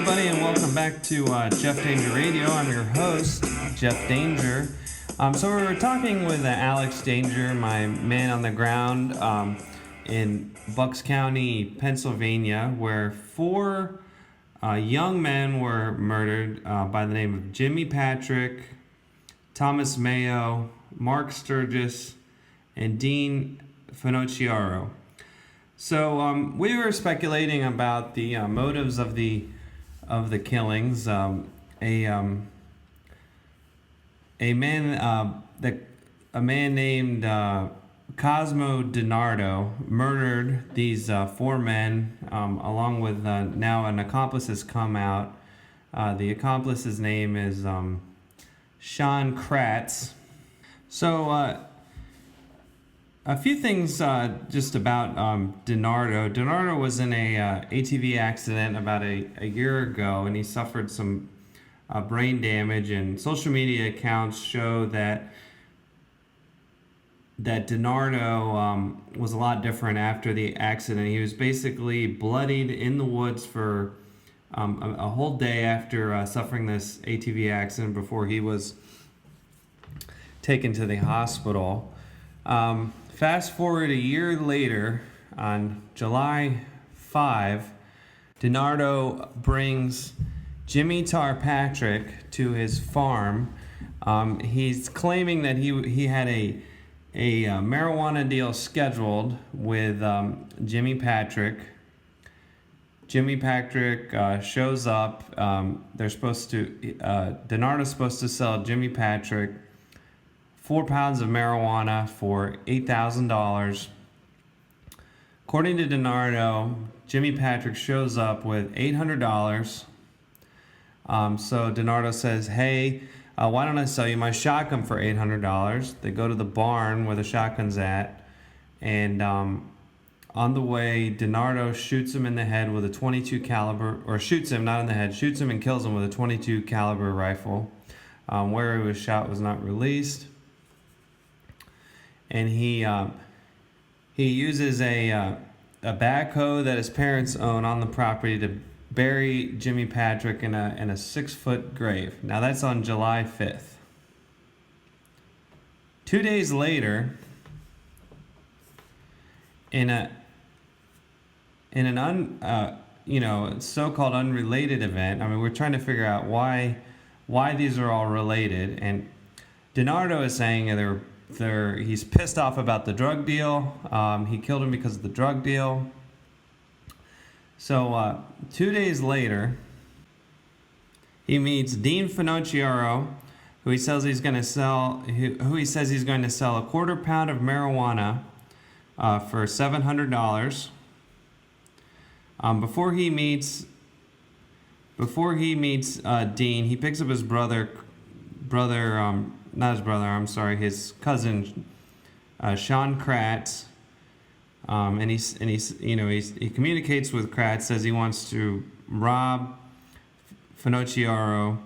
everybody, and welcome back to Jeff Danger Radio. I'm your host, Jeff Danger. So we were talking with Alex Danger, my man on the ground in Bucks County, Pennsylvania, where four young men were murdered by the name of Jimmy Patrick, Thomas Mayo, Mark Sturgis, and Dean Finocchiaro. So we were speculating about the motives of the killings. A man named Cosmo DiNardo murdered these four men, along with now an accomplice has come out. The accomplice's name is Sean Kratz. So a few things just about DiNardo. DiNardo was in a ATV accident about a year ago, and he suffered some brain damage. And social media accounts show that DiNardo was a lot different after the accident. He was basically bloodied in the woods for a whole day after suffering this ATV accident before he was taken to the hospital. Fast forward a year later, on July 5, DiNardo brings Jimmy Patrick to his farm. He's claiming that he had a marijuana deal scheduled with Jimmy Patrick. Jimmy Patrick shows up. DiNardo's supposed to sell Jimmy Patrick 4 pounds of marijuana for $8,000. According to DiNardo, Jimmy Patrick shows up with $800. So DiNardo says, hey, why don't I sell you my shotgun for $800? They go to the barn where the shotgun's at, and on the way, DiNardo shoots him in the head with a .22 caliber, or shoots him, not in the head, shoots him and kills him with a .22 caliber rifle. Where he was shot was not released. And he uses a backhoe that his parents own on the property to bury Jimmy Patrick in a 6-foot grave. Now that's on July 5th. 2 days later, in an so-called unrelated event. I mean, we're trying to figure out why these are all related. And DiNardo is saying he's pissed off about the drug deal. He killed him because of the drug deal. So 2 days later, he meets Dean Finocchiaro, who he says he's going to sell a quarter pound of marijuana for $700. Before he meets Dean, he picks up his his cousin, Sean Kratz, and he communicates with Kratz, says he wants to rob Finocchiaro.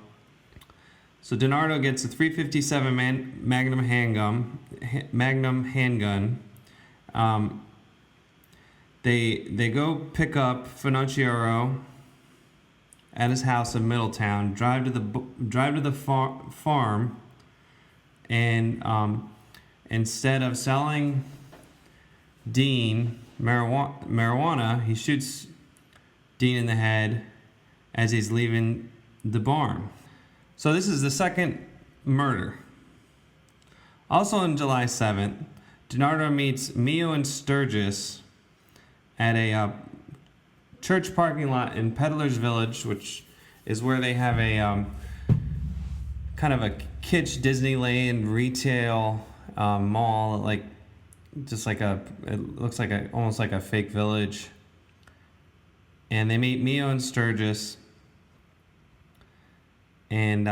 So DiNardo gets a .357 Magnum handgun. They go pick up Finocchiaro at his house in Middletown, drive to the farm, and instead of selling Dean marijuana, he shoots Dean in the head as he's leaving the barn. So this is the second murder. Also on July 7th, DiNardo meets Mio and Sturgis at a church parking lot in Peddler's Village, which is where they have a kind of a kitsch Disneyland retail mall, it looks like almost like a fake village. And they meet Mio and Sturgis, and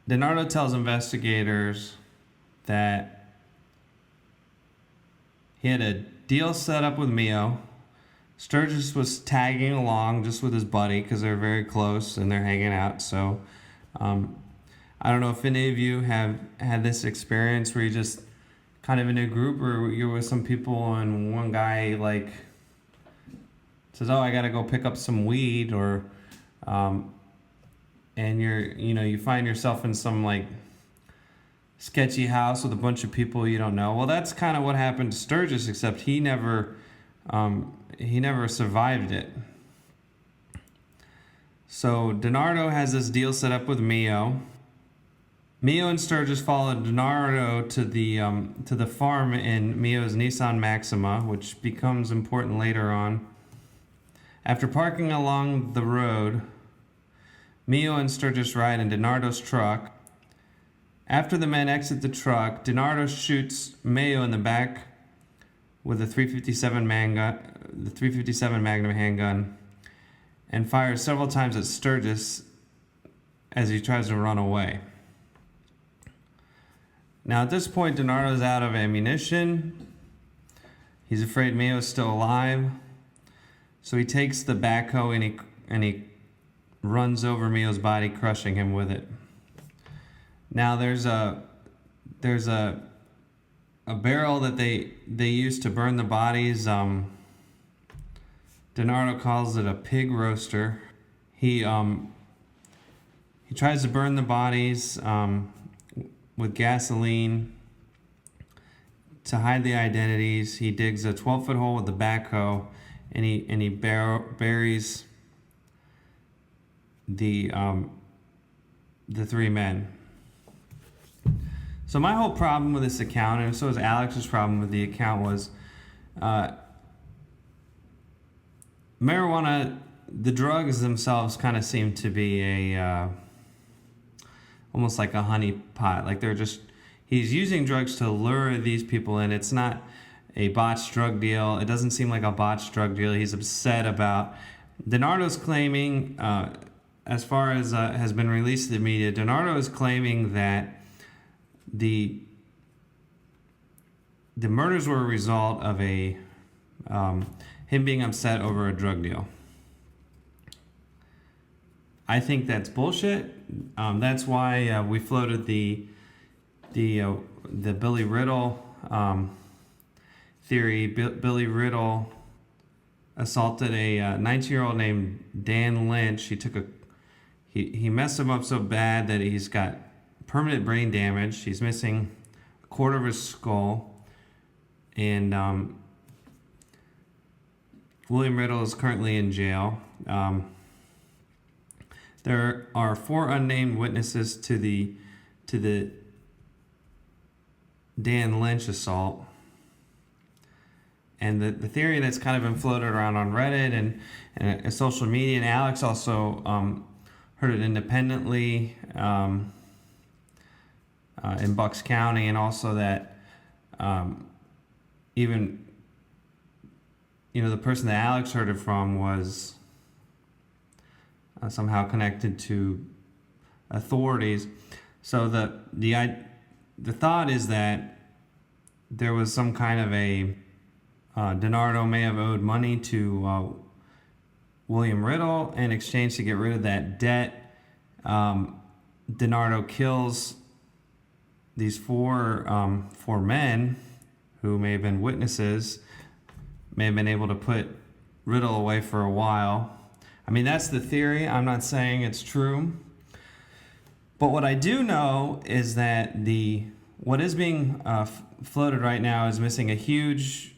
DiNardo tells investigators that he had a deal set up with Mio. Sturgis was tagging along just with his buddy because they're very close and they're hanging out. So I don't know if any of you have had this experience where you just kind of in a group or you're with some people and one guy says, oh, I gotta go pick up some weed, or and you find yourself in some like sketchy house with a bunch of people you don't know. Well, that's kind of what happened to Sturgis, except he never survived it. So DiNardo has this deal set up with Mio. Mio and Sturgis followed DiNardo to the farm in Mio's Nissan Maxima, which becomes important later on. After parking along the road, Mio and Sturgis ride in DiNardo's truck. After the men exit the truck, DiNardo shoots Mio in the back with the 357 Magnum handgun, and fires several times at Sturgis as he tries to run away. Now at this point, DiNardo's out of ammunition. He's afraid Mio's still alive, so he takes the backhoe and he runs over Mio's body, crushing him with it. Now there's a barrel that they use to burn the bodies. DiNardo calls it a pig roaster. He tries to burn the bodies with gasoline to hide the identities. He digs a 12-foot hole with the backhoe, and he buries the three men. So my whole problem with this account, and so was Alex's problem with the account, was marijuana. The drugs themselves kind of seem to be almost like a honey pot. Like he's using drugs to lure these people in. It's not a botched drug deal. It doesn't seem like a botched drug deal. He's upset about. DiNardo's claiming, as far as has been released to the media, DiNardo is claiming that the murders were a result of him being upset over a drug deal. I think that's bullshit. That's why we floated the Billy Riddle theory. Billy Riddle assaulted a 19-year-old named Dan Lynch. He messed him up so bad that he's got permanent brain damage. He's missing a quarter of his skull, and William Riddle is currently in jail. There are 4 unnamed witnesses to the Dan Lynch assault, and the theory that's kind of been floated around on Reddit and social media, and Alex also heard it independently in Bucks County, and also that even the person that Alex heard it from was somehow connected to authorities. So the thought is that there was some kind of a DiNardo may have owed money to William Riddle in exchange to get rid of that debt. DiNardo kills these four men who may have been witnesses, may have been able to put Riddle away for a while. I mean, that's the theory. I'm not saying it's true. But what I do know is that what is being floated right now is missing a huge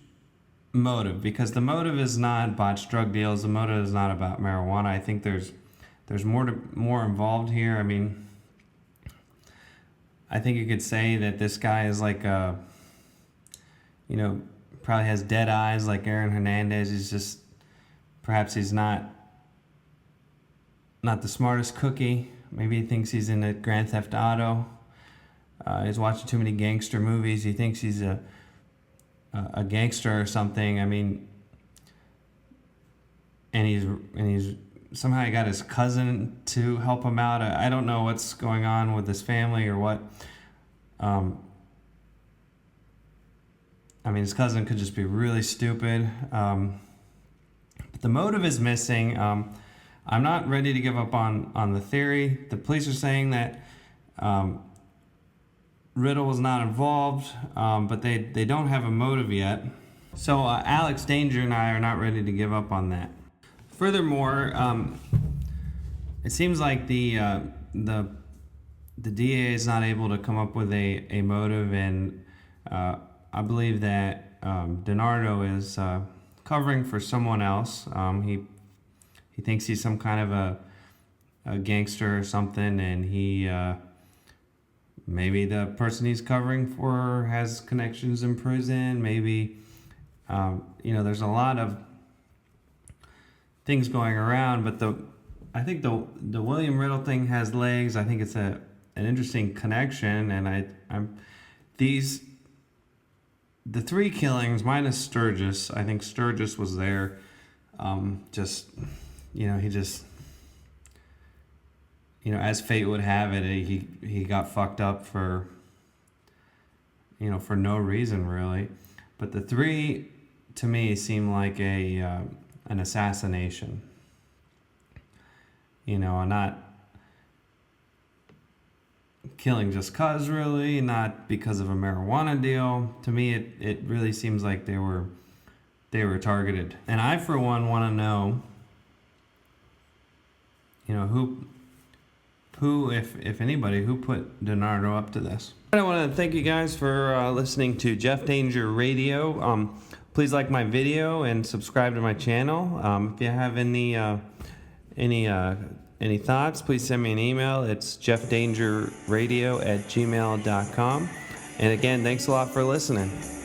motive, because the motive is not botched drug deals. The motive is not about marijuana. I think there's more involved here. I mean, I think you could say that this guy is like probably has dead eyes like Aaron Hernandez. Perhaps he's not the smartest cookie. Maybe he thinks he's in a Grand Theft Auto. He's watching too many gangster movies. He thinks he's a gangster or something. I mean, and he's somehow he got his cousin to help him out. I don't know what's going on with his family or what. I mean, his cousin could just be really stupid. But the motive is missing. I'm not ready to give up on the theory. The police are saying that Riddle was not involved, but they don't have a motive yet. So Alex Danger and I are not ready to give up on that. Furthermore, it seems like the DA is not able to come up with a motive, and I believe that DiNardo is covering for someone else. He thinks he's some kind of a gangster or something, and he maybe the person he's covering for has connections in prison. Maybe there's a lot of things going around, but I think the William Riddle thing has legs. I think it's an interesting connection, and the three killings minus Sturgis. I think Sturgis was there. He just as fate would have it, he got fucked up for no reason really. But the three to me seem like an assassination. Not killing just cause, really, not because of a marijuana deal. To me, it really seems like they were targeted. And I, for one, want to know, who, if anybody, who put DiNardo up to this. I want to thank you guys for listening to Jeff Danger Radio. Please like my video and subscribe to my channel. If you have any thoughts, please send me an email. It's jeffdangerradio@gmail.com. And again, thanks a lot for listening.